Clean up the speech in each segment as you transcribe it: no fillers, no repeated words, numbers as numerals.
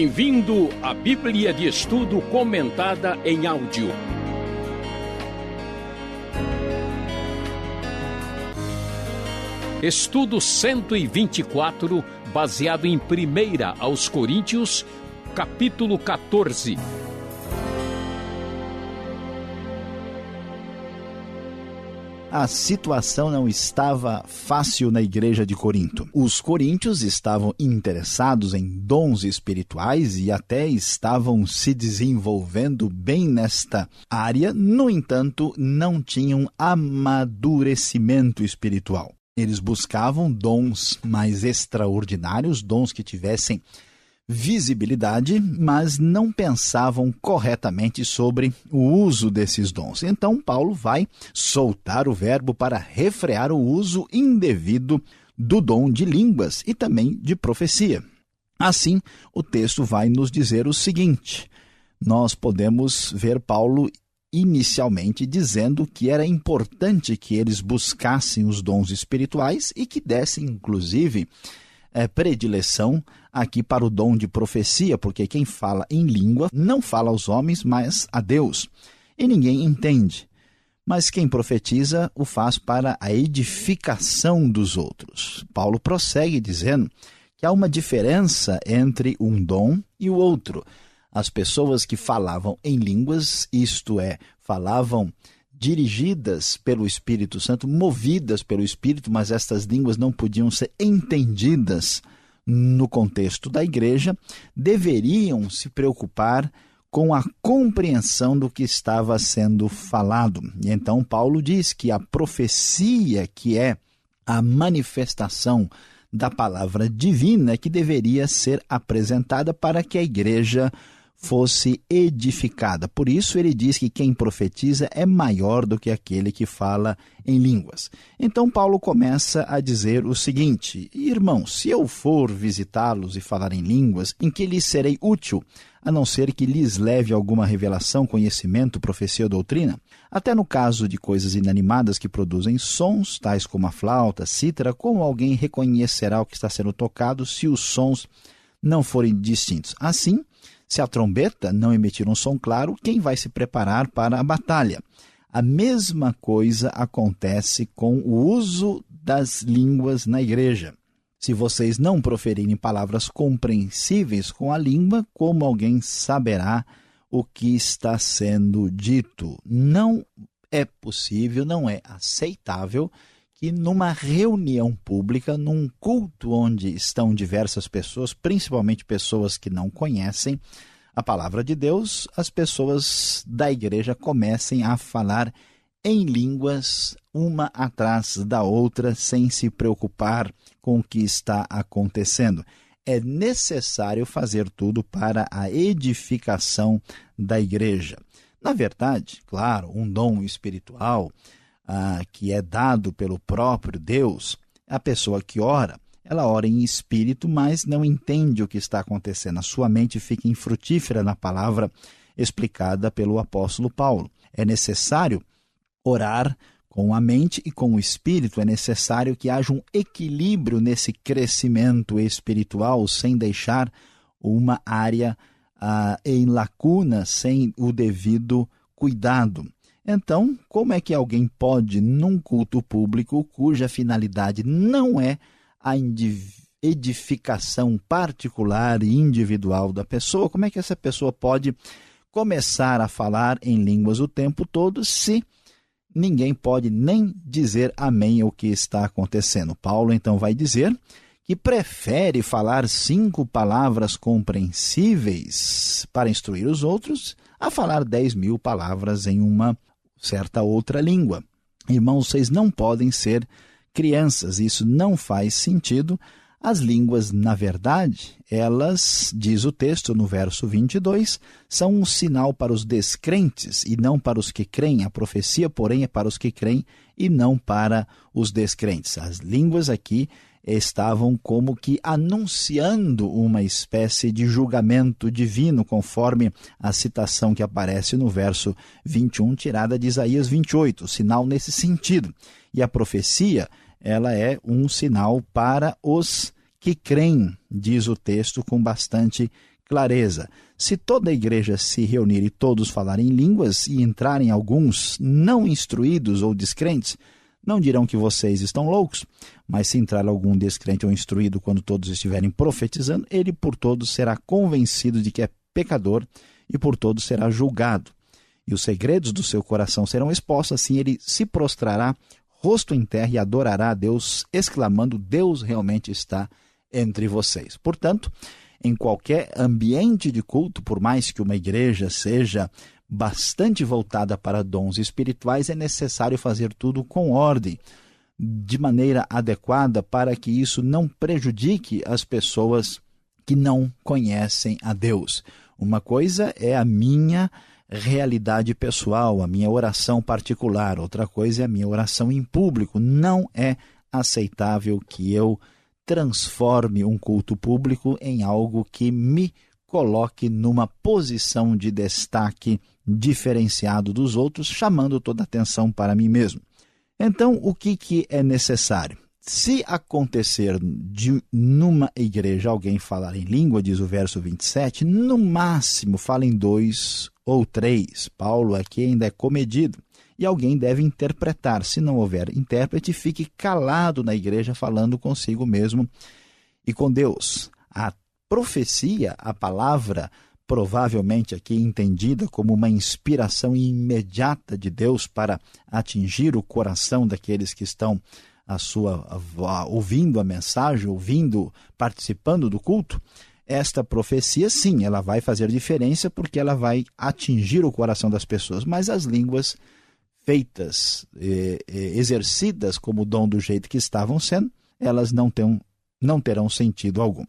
Bem-vindo à Bíblia de Estudo Comentada em Áudio. Estudo 124, baseado em 1 aos Coríntios, capítulo 14. A situação não estava fácil na igreja de Corinto. Os coríntios estavam interessados em dons espirituais e até estavam se desenvolvendo bem nesta área, no entanto, não tinham amadurecimento espiritual. Eles buscavam dons mais extraordinários, dons que tivessem visibilidade, mas não pensavam corretamente sobre o uso desses dons. Então, Paulo vai soltar o verbo para refrear o uso indevido do dom de línguas e também de profecia. Assim, o texto vai nos dizer o seguinte: nós podemos ver Paulo inicialmente dizendo que era importante que eles buscassem os dons espirituais e que dessem, inclusive, predileção aqui para o dom de profecia, porque quem fala em língua não fala aos homens, mas a Deus. E ninguém entende. Mas quem profetiza o faz para a edificação dos outros. Paulo prossegue dizendo que há uma diferença entre um dom e o outro. As pessoas que falavam em línguas, isto é, falavam dirigidas pelo Espírito Santo, movidas pelo Espírito, mas estas línguas não podiam ser entendidas no contexto da igreja, deveriam se preocupar com a compreensão do que estava sendo falado. E então Paulo diz que a profecia, que é a manifestação da palavra divina, que deveria ser apresentada para que a igreja fosse edificada. Por isso ele diz que quem profetiza é maior do que aquele que fala em línguas. Então Paulo começa a dizer o seguinte: irmãos, se eu for visitá-los e falar em línguas, em que lhes serei útil, a não ser que lhes leve alguma revelação, conhecimento, profecia ou doutrina? Até no caso de coisas inanimadas que produzem sons, tais como a flauta, cítara, como alguém reconhecerá o que está sendo tocado se os sons não forem distintos? Assim, se a trombeta não emitir um som claro, quem vai se preparar para a batalha? A mesma coisa acontece com o uso das línguas na igreja. Se vocês não proferirem palavras compreensíveis com a língua, como alguém saberá o que está sendo dito? Não é possível, não é aceitável que numa reunião pública, num culto onde estão diversas pessoas, principalmente pessoas que não conhecem a palavra de Deus, as pessoas da igreja comecem a falar em línguas uma atrás da outra, sem se preocupar com o que está acontecendo. É necessário fazer tudo para a edificação da igreja. Na verdade, claro, um dom espiritual que é dado pelo próprio Deus, a pessoa que ora, ela ora em espírito, mas não entende o que está acontecendo. A sua mente fica infrutífera na palavra explicada pelo apóstolo Paulo. É necessário orar com a mente e com o espírito. É necessário que haja um equilíbrio nesse crescimento espiritual, sem deixar uma área em lacuna, sem o devido cuidado. Então, como é que alguém pode, num culto público, cuja finalidade não é a edificação particular e individual da pessoa, como é que essa pessoa pode começar a falar em línguas o tempo todo se ninguém pode nem dizer amém ao que está acontecendo? Paulo então vai dizer que prefere falar 5 palavras compreensíveis para instruir os outros a falar 10.000 palavras em uma certa outra língua. Irmãos, vocês não podem ser crianças, isso não faz sentido. As línguas, na verdade, elas, diz o texto no verso 22, são um sinal para os descrentes e não para os que creem. A profecia, porém, é para os que creem e não para os descrentes. As línguas aqui estavam como que anunciando uma espécie de julgamento divino, conforme a citação que aparece no verso 21, tirada de Isaías 28, sinal nesse sentido. E a profecia, ela é um sinal para os que creem, diz o texto com bastante clareza. Se toda a igreja se reunir e todos falarem línguas e entrarem alguns não instruídos ou descrentes, não dirão que vocês estão loucos, mas se entrar algum descrente ou instruído quando todos estiverem profetizando, ele por todos será convencido de que é pecador e por todos será julgado. E os segredos do seu coração serão expostos, assim ele se prostrará rosto em terra e adorará a Deus, exclamando: Deus realmente está entre vocês. Portanto, em qualquer ambiente de culto, por mais que uma igreja seja bastante voltada para dons espirituais, é necessário fazer tudo com ordem, de maneira adequada, para que isso não prejudique as pessoas que não conhecem a Deus. Uma coisa é a minha realidade pessoal, a minha oração particular, outra coisa é a minha oração em público. Não é aceitável que eu transforme um culto público em algo que me coloque numa posição de destaque diferenciado dos outros, chamando toda a atenção para mim mesmo. Então, o que é necessário? Se acontecer numa igreja alguém falar em língua, diz o verso 27, no máximo falem 2 ou 3. Paulo aqui ainda é comedido. E alguém deve interpretar. Se não houver intérprete, fique calado na igreja, falando consigo mesmo e com Deus. A profecia, a palavra, provavelmente aqui entendida como uma inspiração imediata de Deus para atingir o coração daqueles que estão ouvindo a mensagem, participando do culto. Esta profecia, sim, ela vai fazer diferença porque ela vai atingir o coração das pessoas, mas as línguas feitas, exercidas como dom do jeito que estavam sendo, elas não terão sentido algum.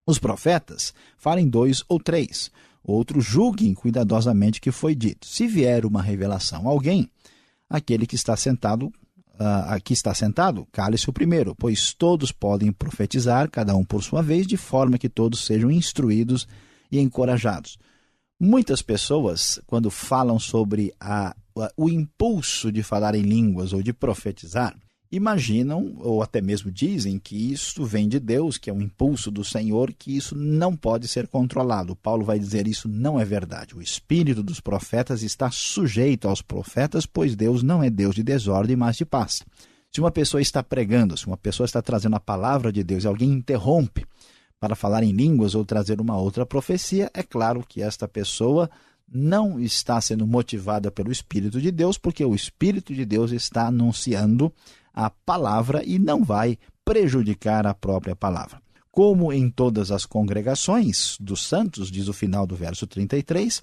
Os profetas falem 2 ou 3, outros julguem cuidadosamente o que foi dito. Se vier uma revelação a alguém, aquele que está sentado, cale-se o primeiro, pois todos podem profetizar, cada um por sua vez, de forma que todos sejam instruídos e encorajados. Muitas pessoas, quando falam sobre o impulso de falar em línguas ou de profetizar, imaginam ou até mesmo dizem que isso vem de Deus, que é um impulso do Senhor, que isso não pode ser controlado. Paulo vai dizer isso não é verdade. O espírito dos profetas está sujeito aos profetas, pois Deus não é Deus de desordem, mas de paz. Se uma pessoa está pregando, se uma pessoa está trazendo a palavra de Deus e alguém interrompe para falar em línguas ou trazer uma outra profecia, é claro que esta pessoa não está sendo motivada pelo Espírito de Deus, porque o Espírito de Deus está anunciando a palavra e não vai prejudicar a própria palavra. Como em todas as congregações dos santos, diz o final do verso 33,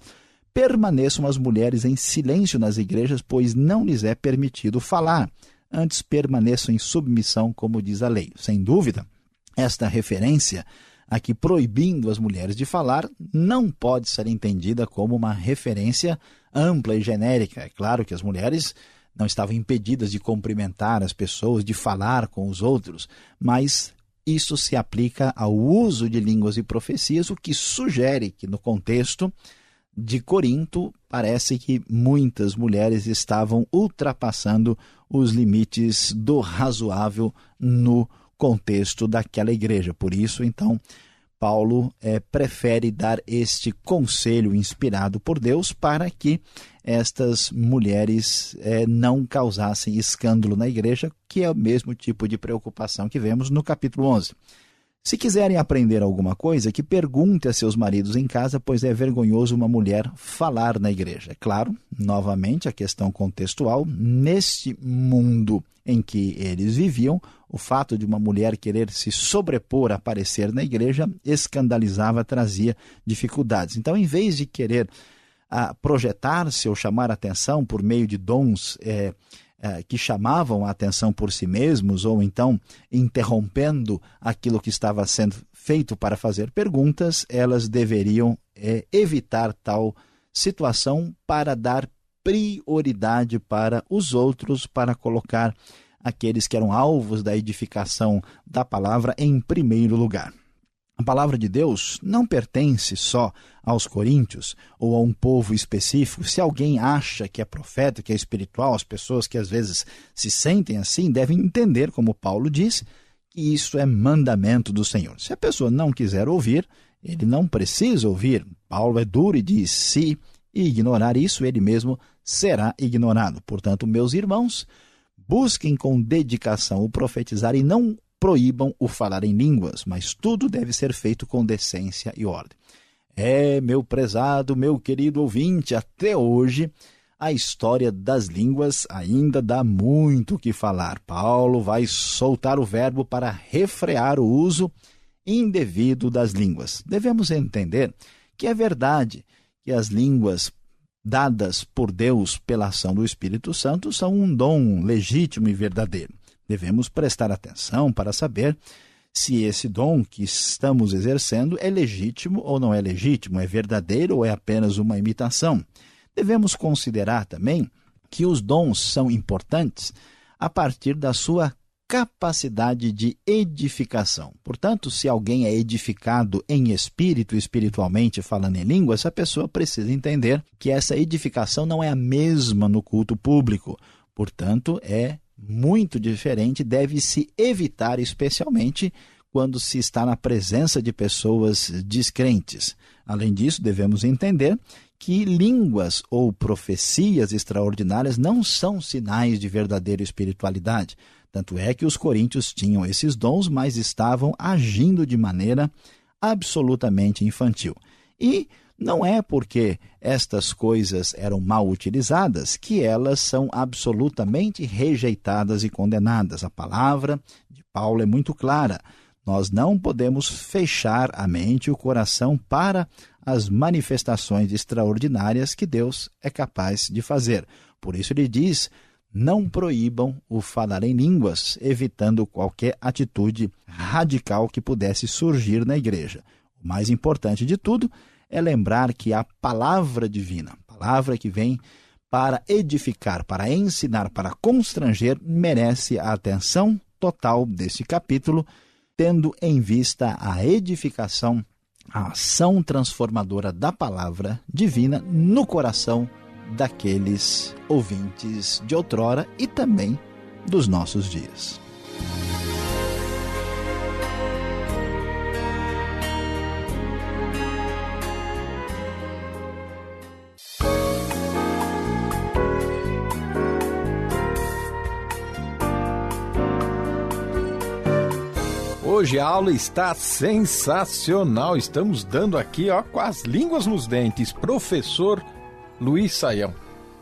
permaneçam as mulheres em silêncio nas igrejas, pois não lhes é permitido falar. Antes permaneçam em submissão, como diz a lei. Sem dúvida, esta referência aqui proibindo as mulheres de falar não pode ser entendida como uma referência ampla e genérica. É claro que as mulheres não estavam impedidas de cumprimentar as pessoas, de falar com os outros, mas isso se aplica ao uso de línguas e profecias, o que sugere que no contexto de Corinto parece que muitas mulheres estavam ultrapassando os limites do razoável no contexto daquela igreja. Por isso, então, Paulo prefere dar este conselho inspirado por Deus para que estas mulheres não causassem escândalo na igreja, que é o mesmo tipo de preocupação que vemos no capítulo 11. Se quiserem aprender alguma coisa, que pergunte a seus maridos em casa, pois é vergonhoso uma mulher falar na igreja. É claro, novamente, a questão contextual, neste mundo em que eles viviam, o fato de uma mulher querer se sobrepor, aparecer na igreja, escandalizava, trazia dificuldades. Então, em vez de querer projetar-se ou chamar a atenção por meio de dons que chamavam a atenção por si mesmos, ou então interrompendo aquilo que estava sendo feito para fazer perguntas, elas deveriam evitar tal situação para dar prioridade para os outros, para colocar aqueles que eram alvos da edificação da palavra em primeiro lugar. A palavra de Deus não pertence só aos coríntios ou a um povo específico. Se alguém acha que é profeta, que é espiritual, as pessoas que às vezes se sentem assim devem entender, como Paulo diz, que isso é mandamento do Senhor. Se a pessoa não quiser ouvir, Ele não precisa ouvir. Paulo é duro e diz: se ignorar isso, ele mesmo será ignorado. Portanto, meus irmãos, busquem com dedicação o profetizar e não proíbam o falar em línguas, mas tudo deve ser feito com decência e ordem. Meu prezado, meu querido ouvinte, até hoje a história das línguas ainda dá muito o que falar. Paulo vai soltar o verbo para refrear o uso indevido das línguas. Devemos entender que é verdade que as línguas dadas por Deus pela ação do Espírito Santo são um dom legítimo e verdadeiro. Devemos prestar atenção para saber se esse dom que estamos exercendo é legítimo ou não é legítimo, é verdadeiro ou é apenas uma imitação. Devemos considerar também que os dons são importantes a partir da sua capacidade de edificação. Portanto, se alguém é edificado em espírito, espiritualmente falando em língua, essa pessoa precisa entender que essa edificação não é a mesma no culto público. Portanto, é muito diferente, deve-se evitar, especialmente quando se está na presença de pessoas descrentes. Além disso, devemos entender que línguas ou profecias extraordinárias não são sinais de verdadeira espiritualidade. Tanto é que os coríntios tinham esses dons, mas estavam agindo de maneira absolutamente infantil. E não é porque estas coisas eram mal utilizadas que elas são absolutamente rejeitadas e condenadas. A palavra de Paulo é muito clara. Nós não podemos fechar a mente e o coração para as manifestações extraordinárias que Deus é capaz de fazer. Por isso ele diz: não proíbam o falar em línguas, evitando qualquer atitude radical que pudesse surgir na igreja. O mais importante de tudo é lembrar que a palavra divina, a palavra que vem para edificar, para ensinar, para constranger, merece a atenção total desse capítulo, tendo em vista a edificação, a ação transformadora da palavra divina no coração daqueles ouvintes de outrora e também dos nossos dias. Hoje a aula está sensacional. Estamos dando aqui, com as línguas nos dentes. Professor Luiz Saião,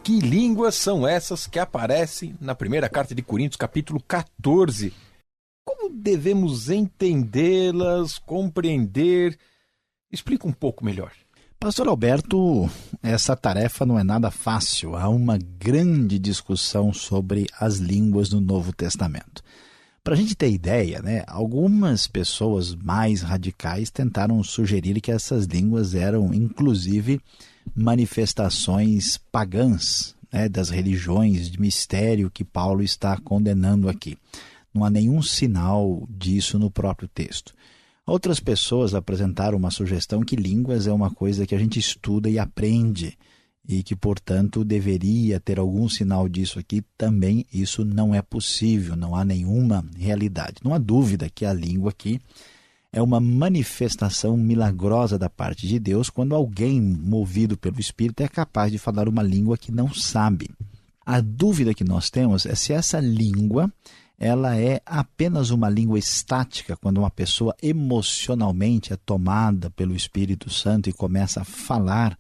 que línguas são essas que aparecem na primeira carta de Coríntios, capítulo 14? Como devemos entendê-las, compreender? Explica um pouco melhor. Pastor Alberto, essa tarefa não é nada fácil. Há uma grande discussão sobre as línguas no Novo Testamento. Para a gente ter ideia, algumas pessoas mais radicais tentaram sugerir que essas línguas eram, inclusive, manifestações pagãs, das religiões de mistério que Paulo está condenando aqui. Não há nenhum sinal disso no próprio texto. Outras pessoas apresentaram uma sugestão que línguas é uma coisa que a gente estuda e aprende, e que, portanto, deveria ter algum sinal disso aqui. Também isso não é possível, não há nenhuma realidade. Não há dúvida que a língua aqui é uma manifestação milagrosa da parte de Deus quando alguém movido pelo Espírito é capaz de falar uma língua que não sabe. A dúvida que nós temos é se essa língua ela é apenas uma língua estática, quando uma pessoa emocionalmente é tomada pelo Espírito Santo e começa a falar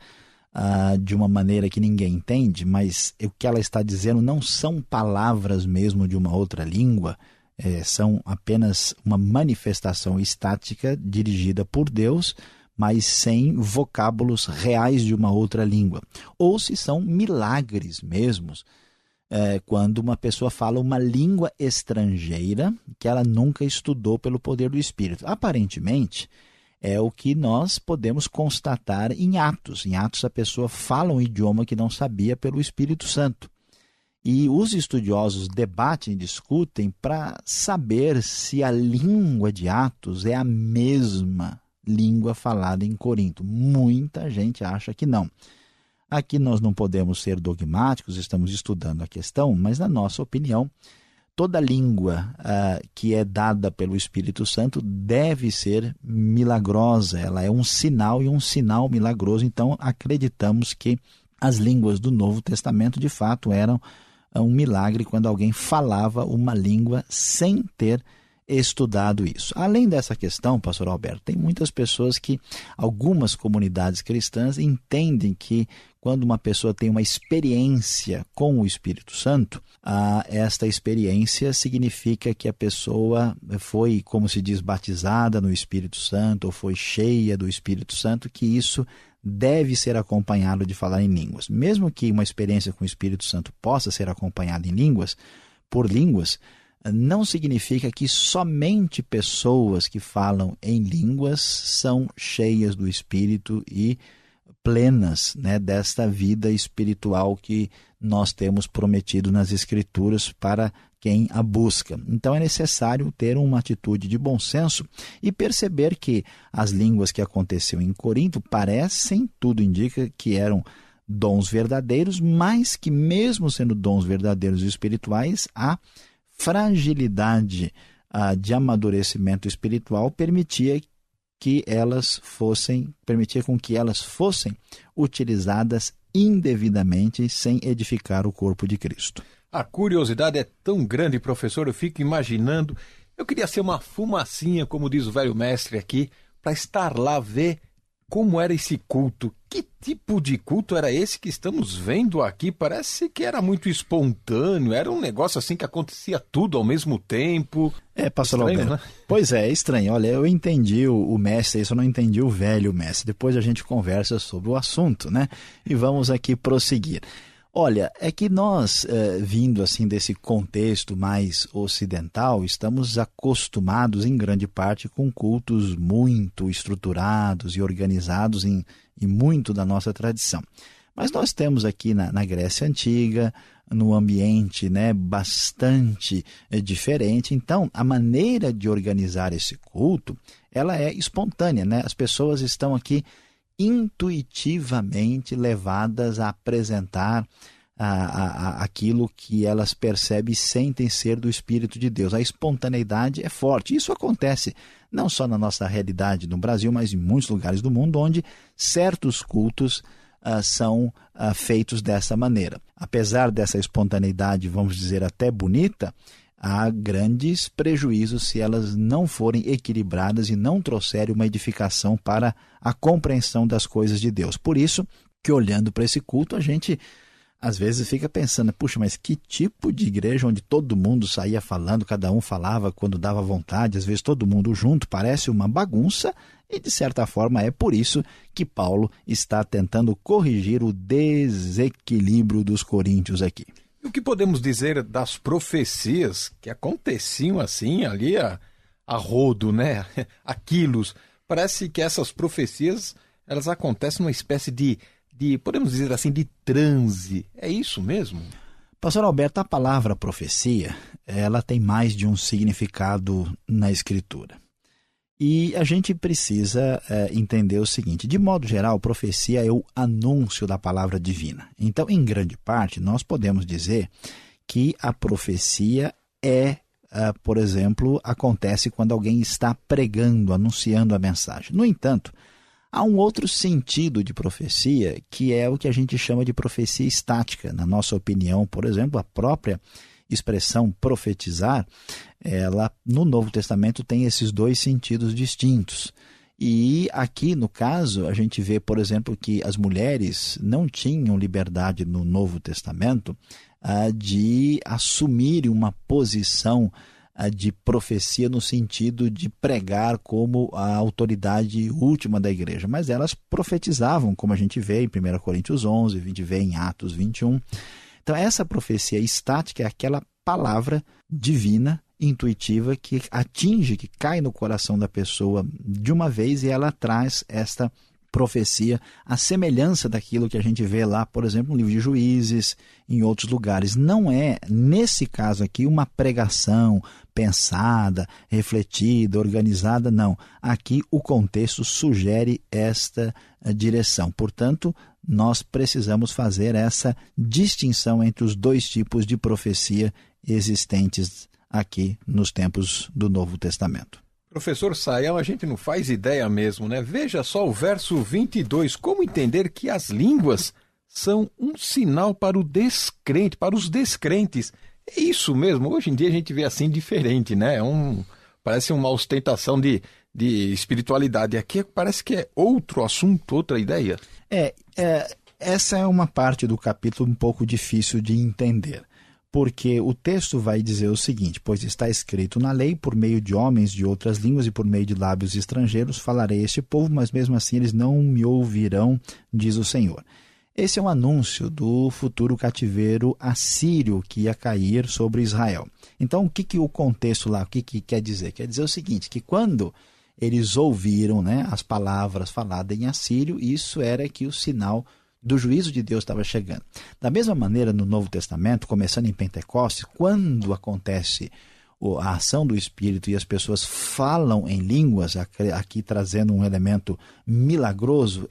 de uma maneira que ninguém entende, mas o que ela está dizendo não são palavras mesmo de uma outra língua, são apenas uma manifestação estática dirigida por Deus, mas sem vocábulos reais de uma outra língua. Ou se são milagres mesmos, quando uma pessoa fala uma língua estrangeira que ela nunca estudou pelo poder do Espírito. Aparentemente, é o que nós podemos constatar em Atos. Em Atos, a pessoa fala um idioma que não sabia pelo Espírito Santo. E os estudiosos debatem e discutem para saber se a língua de Atos é a mesma língua falada em Corinto. Muita gente acha que não. Aqui nós não podemos ser dogmáticos, estamos estudando a questão, mas na nossa opinião, toda língua que é dada pelo Espírito Santo deve ser milagrosa. Ela é um sinal e um sinal milagroso. Então, acreditamos que as línguas do Novo Testamento, de fato, eram um milagre quando alguém falava uma língua sem ter estudado isso. Além dessa questão, pastor Alberto, tem muitas pessoas que, algumas comunidades cristãs entendem que quando uma pessoa tem uma experiência com o Espírito Santo, esta experiência significa que a pessoa foi, como se diz, batizada no Espírito Santo, ou foi cheia do Espírito Santo, que isso deve ser acompanhado de falar em línguas. Mesmo que uma experiência com o Espírito Santo possa ser acompanhada por línguas, não significa que somente pessoas que falam em línguas são cheias do Espírito e plenas, né, desta vida espiritual que nós temos prometido nas Escrituras para quem a busca. Então é necessário ter uma atitude de bom senso e perceber que as línguas que aconteciam em Corinto parecem, tudo indica que eram dons verdadeiros, mas que mesmo sendo dons verdadeiros e espirituais, há fragilidade de amadurecimento espiritual permitia com que elas fossem utilizadas indevidamente sem edificar o corpo de Cristo. A curiosidade é tão grande, professor, eu fico imaginando, eu queria ser uma fumacinha, como diz o velho mestre aqui, para estar lá, ver como era esse culto. Que tipo de culto era esse que estamos vendo aqui? Parece que era muito espontâneo, era um negócio assim que acontecia tudo ao mesmo tempo. Pastor Alberto, né? Pois é estranho. Olha, eu entendi o mestre, isso eu não entendi o velho mestre. Depois a gente conversa sobre o assunto, né? E vamos aqui prosseguir. Olha, é que nós, vindo assim desse contexto mais ocidental, estamos acostumados em grande parte com cultos muito estruturados e organizados em muito da nossa tradição. Mas nós temos aqui na Grécia Antiga, no ambiente, né, bastante diferente. Então, a maneira de organizar esse culto, ela é espontânea, né? As pessoas estão aqui intuitivamente levadas a apresentar aquilo que elas percebem e sentem ser do Espírito de Deus. A espontaneidade é forte. Isso acontece não só na nossa realidade no Brasil, mas em muitos lugares do mundo, onde certos cultos são feitos dessa maneira. Apesar dessa espontaneidade, vamos dizer, até bonita, há grandes prejuízos se elas não forem equilibradas e não trouxerem uma edificação para a compreensão das coisas de Deus. Por isso que, olhando para esse culto, a gente às vezes fica pensando, puxa, mas que tipo de igreja onde todo mundo saía falando, cada um falava quando dava vontade, às vezes todo mundo junto, parece uma bagunça, e de certa forma é por isso que Paulo está tentando corrigir o desequilíbrio dos coríntios aqui. E o que podemos dizer das profecias que aconteciam assim ali a rodo, né? A quilos. Parece que essas profecias, elas acontecem numa espécie de, podemos dizer assim, de transe. É isso mesmo? Pastor Alberto, a palavra profecia, ela tem mais de um significado na Escritura. E a gente precisa entender o seguinte: de modo geral, profecia é o anúncio da palavra divina. Então, em grande parte, nós podemos dizer que a profecia por exemplo, acontece quando alguém está pregando, anunciando a mensagem. No entanto, há um outro sentido de profecia, que é o que a gente chama de profecia estática. Na nossa opinião, por exemplo, a própria expressão profetizar, ela no Novo Testamento tem esses dois sentidos distintos. E aqui, no caso, a gente vê, por exemplo, que as mulheres não tinham liberdade no Novo Testamento de assumirem uma posição de profecia no sentido de pregar como a autoridade última da igreja, mas elas profetizavam, como a gente vê em 1 Coríntios 11, a gente vê em Atos 21. Então, essa profecia estática é aquela palavra divina, intuitiva, que atinge, que cai no coração da pessoa de uma vez, e ela traz esta profecia, a semelhança daquilo que a gente vê lá, por exemplo, no livro de Juízes, em outros lugares. Não é, nesse caso aqui, uma pregação pensada, refletida, organizada, não. Aqui o contexto sugere esta direção. Portanto, nós precisamos fazer essa distinção entre os dois tipos de profecia existentes aqui nos tempos do Novo Testamento. Professor Sayão, a gente não faz ideia mesmo, né? Veja só o verso 22, como entender que as línguas são um sinal para o descrente, para os descrentes. É isso mesmo, hoje em dia a gente vê assim diferente, né? Parece uma ostentação de espiritualidade. Aqui parece que é outro assunto, outra ideia. Essa é uma parte do capítulo um pouco difícil de entender, porque o texto vai dizer o seguinte: pois está escrito na lei, por meio de homens de outras línguas e por meio de lábios estrangeiros falarei a este povo, mas mesmo assim eles não me ouvirão, diz o Senhor. Esse é um anúncio do futuro cativeiro assírio que ia cair sobre Israel. Então, o que o contexto lá, o que quer dizer? Quer dizer o seguinte, que quando eles ouviram, né, as palavras faladas em assírio, isso era que o sinal do juízo de Deus estava chegando. Da mesma maneira, no Novo Testamento, começando em Pentecostes, quando acontece a ação do Espírito e as pessoas falam em línguas, aqui trazendo um elemento milagroso,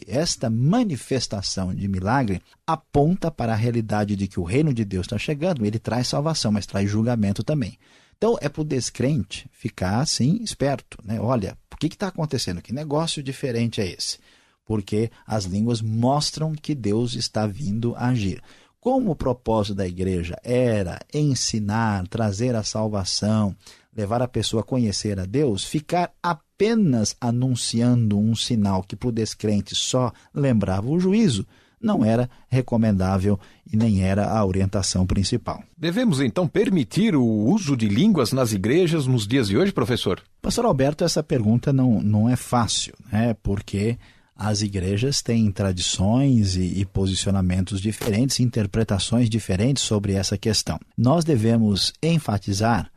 esta manifestação de milagre aponta para a realidade de que o reino de Deus está chegando. Ele traz salvação, mas traz julgamento também. Então é para o descrente ficar assim esperto, né? Olha, o que está acontecendo? Que negócio diferente é esse? Porque as línguas mostram que Deus está vindo agir. Como o propósito da igreja era ensinar, trazer a salvação, levar a pessoa a conhecer a Deus, ficar apenas anunciando um sinal que para o descrente só lembrava o juízo, não era recomendável e nem era a orientação principal. Devemos então permitir o uso de línguas nas igrejas nos dias de hoje, professor? Pastor Alberto, essa pergunta não é fácil, né? Porque as igrejas têm tradições e posicionamentos diferentes, interpretações diferentes sobre essa questão. Nós devemos enfatizar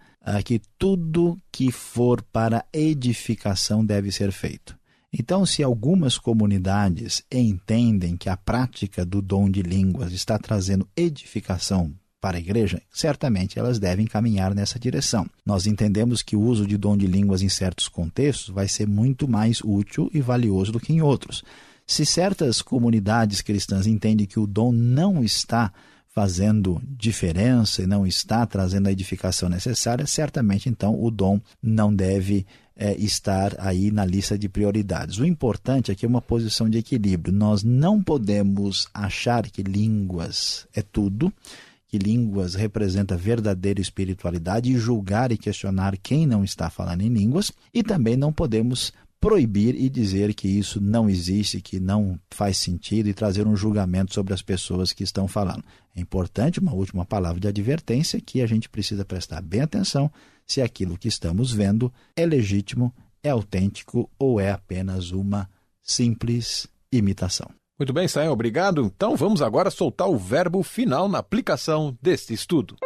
que tudo que for para edificação deve ser feito. Então, se algumas comunidades entendem que a prática do dom de línguas está trazendo edificação para a igreja, certamente elas devem caminhar nessa direção. Nós entendemos que o uso de dom de línguas em certos contextos vai ser muito mais útil e valioso do que em outros. Se certas comunidades cristãs entendem que o dom não está fazendo diferença e não está trazendo a edificação necessária, certamente então o dom não deve estar aí na lista de prioridades. O importante é que é uma posição de equilíbrio. Nós não podemos achar que línguas é tudo, que línguas representa verdadeira espiritualidade e julgar e questionar quem não está falando em línguas, e também não podemos proibir e dizer que isso não existe, que não faz sentido e trazer um julgamento sobre as pessoas que estão falando. É importante, uma última palavra de advertência, que a gente precisa prestar bem atenção se aquilo que estamos vendo é legítimo, é autêntico ou é apenas uma simples imitação. Muito bem, Sayão, obrigado. Então vamos agora soltar o verbo final na aplicação deste estudo.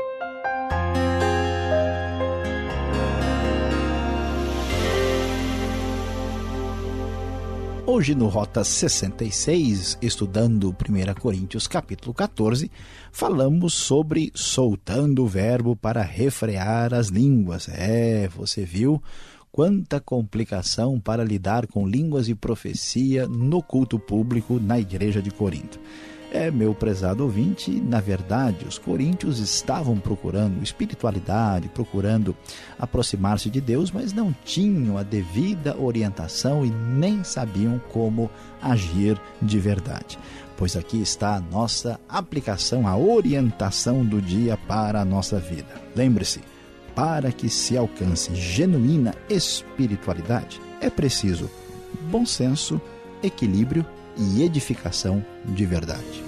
Hoje no Rota 66, estudando 1 Coríntios capítulo 14, falamos sobre soltando o verbo para refrear as línguas. Você viu quanta complicação para lidar com línguas e profecia no culto público na igreja de Corinto. Meu prezado ouvinte, na verdade, os coríntios estavam procurando espiritualidade, procurando aproximar-se de Deus, mas não tinham a devida orientação e nem sabiam como agir de verdade. Pois aqui está a nossa aplicação, a orientação do dia para a nossa vida. Lembre-se, para que se alcance genuína espiritualidade, é preciso bom senso, equilíbrio e edificação de verdade.